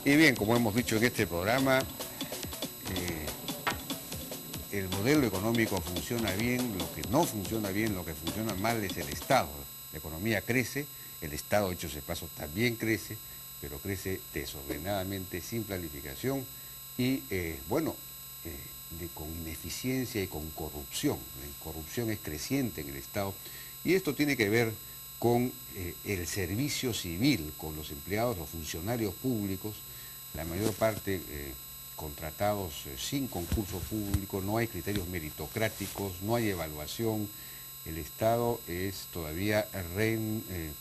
Y bien, como hemos dicho en este programa, el modelo económico funciona bien, lo que no funciona bien, lo que funciona mal es el Estado. La economía crece, el Estado, hecho ese paso, también crece, pero crece desordenadamente, sin planificación y, con ineficiencia y con corrupción. La corrupción es creciente en el Estado y esto tiene que ver con el servicio civil, con los empleados, los funcionarios públicos, la mayor parte contratados sin concurso público, no hay criterios meritocráticos, no hay evaluación. El Estado es todavía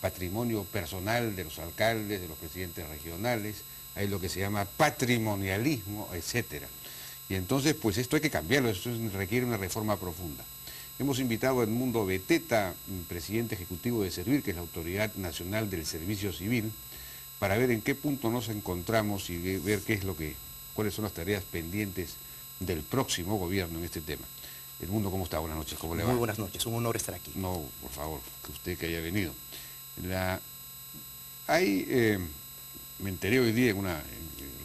patrimonio personal de los alcaldes, de los presidentes regionales, hay lo que se llama patrimonialismo, etc. Y entonces, pues esto hay que cambiarlo, esto requiere una reforma profunda. Hemos invitado a Edmundo Beteta, presidente ejecutivo de Servir, que es la Autoridad Nacional del Servicio Civil, para ver en qué punto nos encontramos y ver cuáles son las tareas pendientes del próximo gobierno en este tema. Edmundo, ¿cómo está? Buenas noches, ¿cómo le va? Muy buenas noches, un honor estar aquí. No, por favor, que usted que haya venido. Me enteré hoy día en una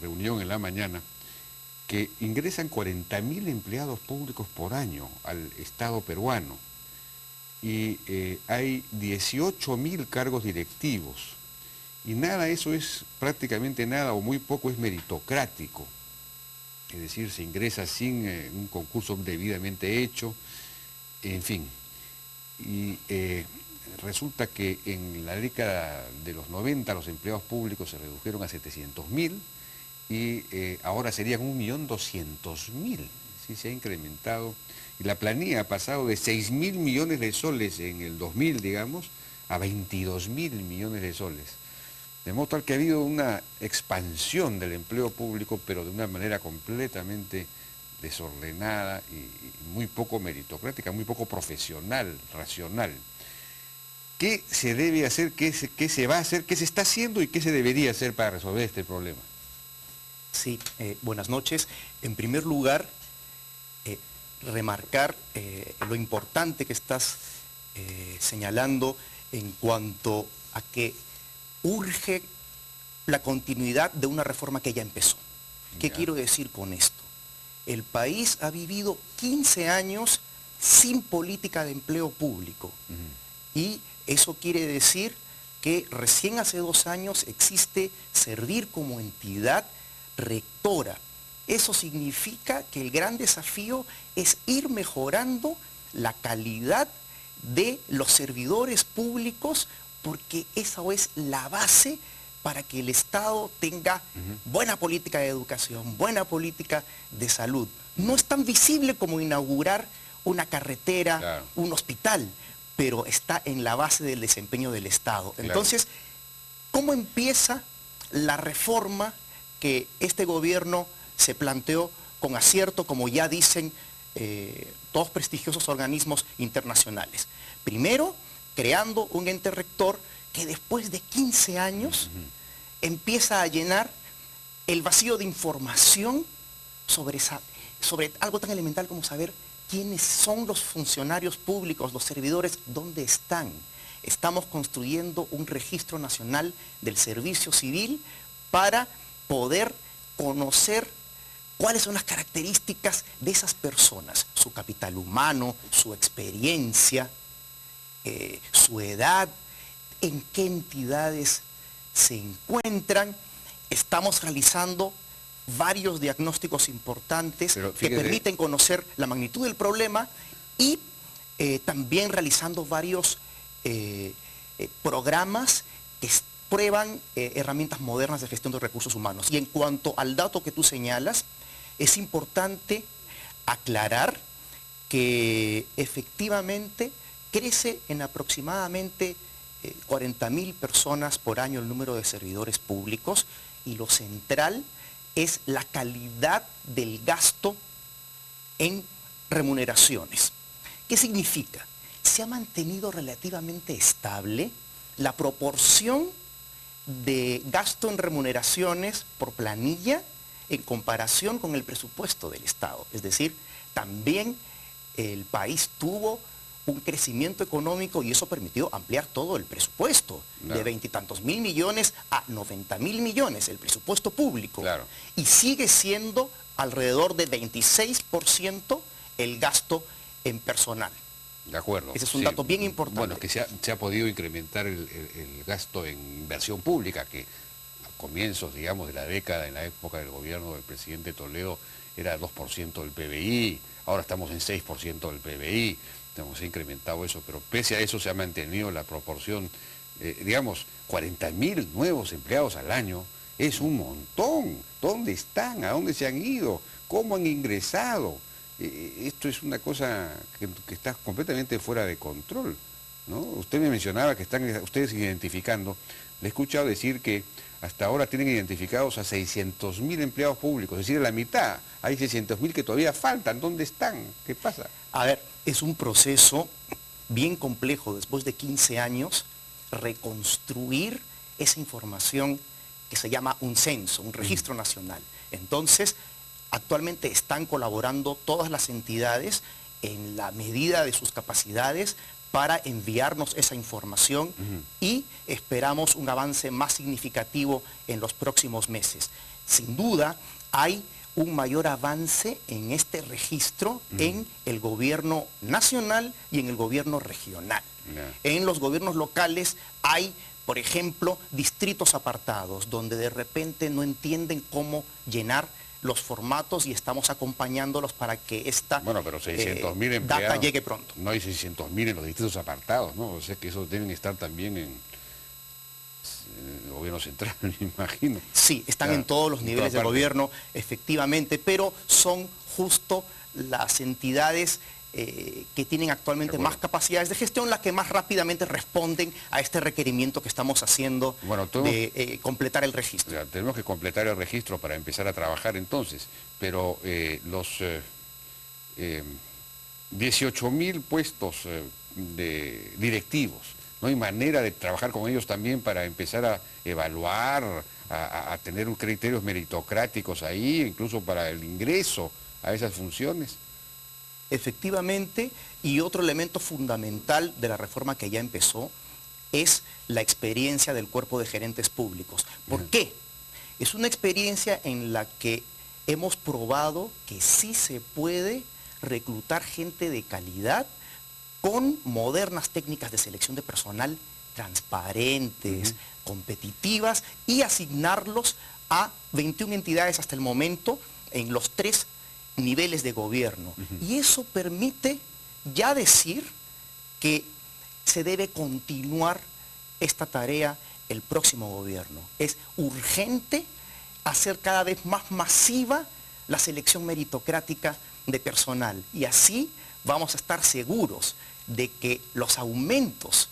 reunión en la mañana que ingresan 40.000 empleados públicos por año al Estado peruano y hay 18.000 cargos directivos y nada, eso es prácticamente nada o muy poco es meritocrático, es decir, se ingresa sin un concurso debidamente hecho, en fin. Y resulta que en la década de los 90 los empleados públicos se redujeron a 700.000 y ahora serían 1.200.000, sí se ha incrementado. Y la planilla ha pasado de 6.000 millones de soles en el 2000, digamos, a 22.000 millones de soles. De modo tal que ha habido una expansión del empleo público, pero de una manera completamente desordenada y muy poco meritocrática, muy poco profesional, racional. ¿Qué se debe hacer, qué se va a hacer, qué se está haciendo y qué se debería hacer para resolver este problema? Sí, buenas noches. En primer lugar, remarcar lo importante que estás señalando en cuanto a que urge la continuidad de una reforma que ya empezó. ¿Qué quiero decir con esto? El país ha vivido 15 años sin política de empleo público. Y eso quiere decir que recién hace 2 años existe Servir como entidad rectora. Eso significa que el gran desafío es ir mejorando la calidad de los servidores públicos, porque esa es la base para que el Estado tenga buena política de educación, buena política de salud. No es tan visible como inaugurar una carretera, claro, un hospital, pero está en la base del desempeño del Estado. Claro. Entonces, ¿cómo empieza la reforma que este gobierno se planteó con acierto, como ya dicen todos prestigiosos organismos internacionales? Primero, creando un ente rector que después de 15 años empieza a llenar el vacío de información sobre algo tan elemental como saber quiénes son los funcionarios públicos, los servidores, dónde están. Estamos construyendo un registro nacional del servicio civil para poder conocer cuáles son las características de esas personas, su capital humano, su experiencia, su edad, en qué entidades se encuentran. Estamos realizando varios diagnósticos importantes que permiten conocer la magnitud del problema y también realizando varios programas que prueban herramientas modernas de gestión de recursos humanos. Y en cuanto al dato que tú señalas, es importante aclarar que efectivamente crece en aproximadamente 40.000 personas por año el número de servidores públicos, y lo central es la calidad del gasto en remuneraciones. ¿Qué significa? Se ha mantenido relativamente estable la proporción de gasto en remuneraciones por planilla en comparación con el presupuesto del Estado. Es decir, también el país tuvo un crecimiento económico y eso permitió ampliar todo el presupuesto de 20 y tantos mil millones a 90.000 millones, el presupuesto público. Claro. Y sigue siendo alrededor de 26% el gasto en personal. De acuerdo. Ese es un dato bien importante. Bueno, es que se ha podido incrementar el gasto en inversión pública, que a comienzos, digamos, de la década, en la época del gobierno del presidente Toledo, era 2% del PBI, ahora estamos en 6% del PBI, se ha incrementado eso, pero pese a eso se ha mantenido la proporción, digamos, 40.000 nuevos empleados al año, es un montón. ¿Dónde están? ¿A dónde se han ido? ¿Cómo han ingresado? Esto es una cosa que está completamente fuera de control, ¿no? Usted me mencionaba que están ustedes identificando, le he escuchado decir que hasta ahora tienen identificados a 600.000 empleados públicos, es decir, la mitad. Hay 600.000 que todavía faltan. ¿Dónde están? ¿Qué pasa? A ver, es un proceso bien complejo después de 15 años reconstruir esa información que se llama un censo, un registro nacional. Entonces, actualmente están colaborando todas las entidades en la medida de sus capacidades para enviarnos esa información y esperamos un avance más significativo en los próximos meses. Sin duda, hay un mayor avance en este registro en el gobierno nacional y en el gobierno regional. En los gobiernos locales hay, por ejemplo, distritos apartados, donde de repente no entienden cómo llenar los formatos y estamos acompañándolos para que esta pero 600.000 empleados, data llegue pronto. No hay 600.000 en los distritos apartados, ¿no? O sea que esos deben estar también en el gobierno central, me imagino. Sí, están en todos los niveles de gobierno, efectivamente, pero son justo las entidades que tienen actualmente más capacidades de gestión, las que más rápidamente responden a este requerimiento que estamos haciendo de completar el registro. O sea, tenemos que completar el registro para empezar a trabajar entonces, pero los 18.000 puestos de directivos, ¿no hay manera de trabajar con ellos también para empezar a evaluar, a tener criterios meritocráticos ahí, incluso para el ingreso a esas funciones? Efectivamente, y otro elemento fundamental de la reforma que ya empezó es la experiencia del cuerpo de gerentes públicos. ¿Por qué? Es una experiencia en la que hemos probado que sí se puede reclutar gente de calidad con modernas técnicas de selección de personal transparentes, competitivas, y asignarlos a 21 entidades hasta el momento en los 3 niveles de gobierno. Y eso permite ya decir que se debe continuar esta tarea el próximo gobierno. Es urgente hacer cada vez más masiva la selección meritocrática de personal y así vamos a estar seguros de que los aumentos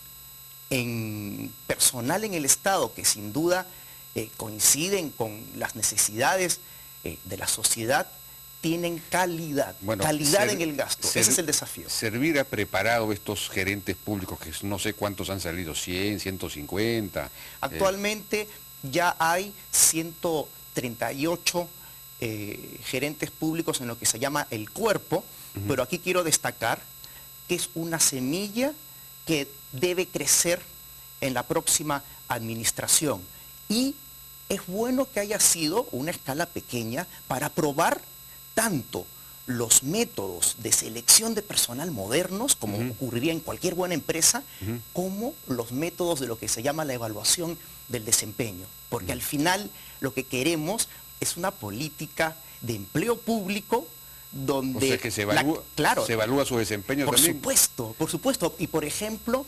en personal en el Estado, que sin duda coinciden con las necesidades de la sociedad, tienen calidad, calidad en el gasto. Ese es el desafío. Servir a preparado estos gerentes públicos, que no sé cuántos han salido, 100, 150. Actualmente ya hay 138 gerentes públicos en lo que se llama el cuerpo, pero aquí quiero destacar que es una semilla que debe crecer en la próxima administración. Y es bueno que haya sido una escala pequeña para probar tanto los métodos de selección de personal modernos, como ocurriría en cualquier buena empresa, como los métodos de lo que se llama la evaluación del desempeño. Porque al final lo que queremos es una política de empleo público donde... O sea que se evalúa su desempeño también. Por supuesto. Y por ejemplo,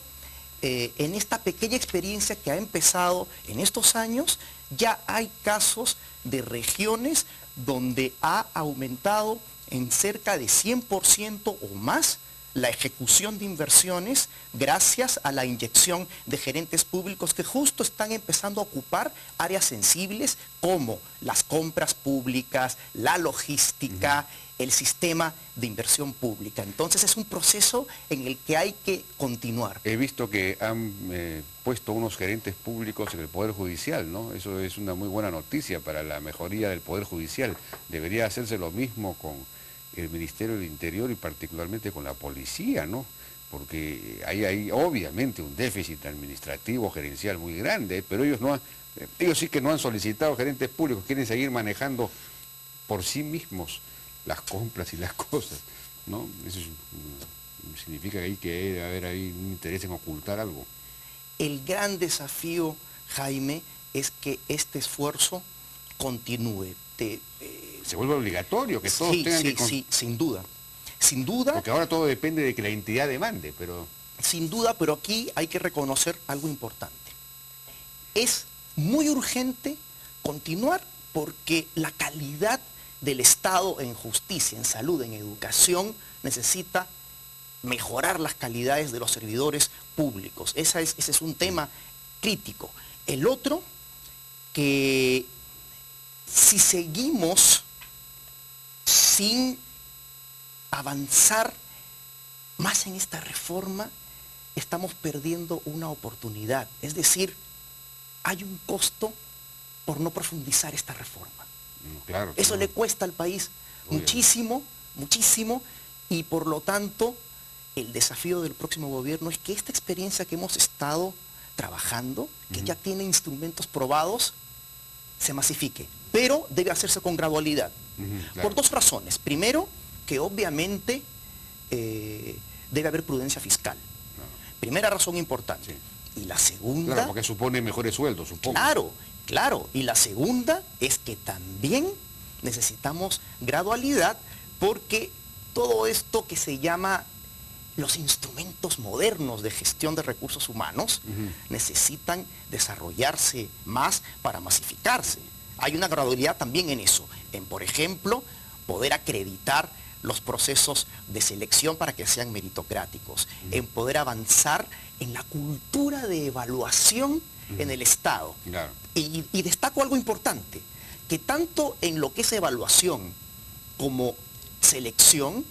en esta pequeña experiencia que ha empezado en estos años, ya hay casos de regiones donde ha aumentado en cerca de 100% o más la ejecución de inversiones gracias a la inyección de gerentes públicos que justo están empezando a ocupar áreas sensibles como las compras públicas, la logística, el sistema de inversión pública. Entonces es un proceso en el que hay que continuar. He visto que han puesto unos gerentes públicos en el Poder Judicial, ¿no? Eso es una muy buena noticia para la mejoría del Poder Judicial. Debería hacerse lo mismo con el Ministerio del Interior y particularmente con la policía, ¿no? porque hay obviamente un déficit administrativo gerencial muy grande, pero ellos sí que no han solicitado gerentes públicos, quieren seguir manejando por sí mismos las compras y las cosas, ¿no? Eso significa que debe haber ahí un interés en ocultar algo. El gran desafío, Jaime, es que este esfuerzo continúe. Se vuelve obligatorio que todos tengan que... Sí, sin duda. Sin duda. Porque ahora todo depende de que la entidad demande, pero... Sin duda, pero aquí hay que reconocer algo importante. Es muy urgente continuar porque la calidad del Estado en justicia, en salud, en educación, necesita mejorar las calidades de los servidores públicos. Ese es un tema crítico. El otro, que si seguimos sin avanzar más en esta reforma, estamos perdiendo una oportunidad. Es decir, hay un costo por no profundizar esta reforma. Claro, eso le cuesta al país muchísimo, muchísimo, y por lo tanto, el desafío del próximo gobierno es que esta experiencia que hemos estado trabajando, que ya tiene instrumentos probados, se masifique. Pero debe hacerse con gradualidad. Claro. Por dos razones. Primero, que obviamente debe haber prudencia fiscal. Primera razón importante. Sí. Y la segunda... Claro, porque supone mejores sueldos, supongo. Claro, claro. Y la segunda es que también necesitamos gradualidad, porque todo esto que se llama los instrumentos modernos de gestión de recursos humanos necesitan desarrollarse más para masificarse. Hay una gradualidad también en eso, en, por ejemplo, poder acreditar los procesos de selección para que sean meritocráticos, en poder avanzar en la cultura de evaluación en el Estado. Claro. Y destaco algo importante, que tanto en lo que es evaluación como selección,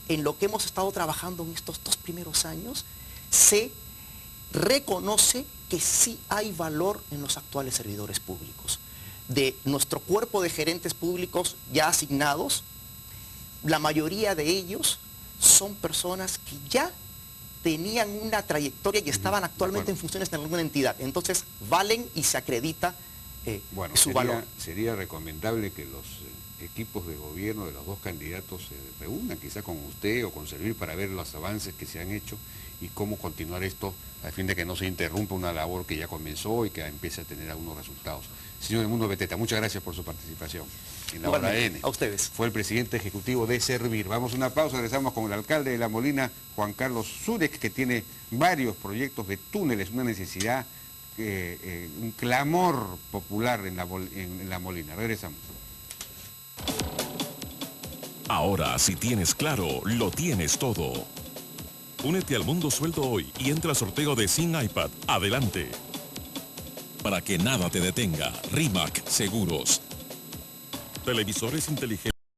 en lo que hemos estado trabajando en estos 2 primeros años, se reconoce que sí hay valor en los actuales servidores públicos. De nuestro cuerpo de gerentes públicos ya asignados, la mayoría de ellos son personas que ya tenían una trayectoria y estaban actualmente en funciones de alguna entidad. Entonces valen y se acredita su valor. Sería recomendable que los equipos de gobierno de los dos candidatos se reúnan quizá con usted o con Servir para ver los avances que se han hecho y cómo continuar esto a fin de que no se interrumpa una labor que ya comenzó y que empiece a tener algunos resultados. Señor Edmundo Beteta, muchas gracias por su participación en la Hora N. A ustedes. Fue el presidente ejecutivo de Servir. Vamos a una pausa, regresamos con el alcalde de La Molina, Juan Carlos Zúrez, que tiene varios proyectos de túneles, una necesidad, un clamor popular en La Molina. Regresamos. Ahora, si tienes claro, lo tienes todo. Únete al Mundo Sueldo hoy y entra al sorteo de Sin iPad. Adelante. Para que nada te detenga, Rimac Seguros. Televisores inteligentes.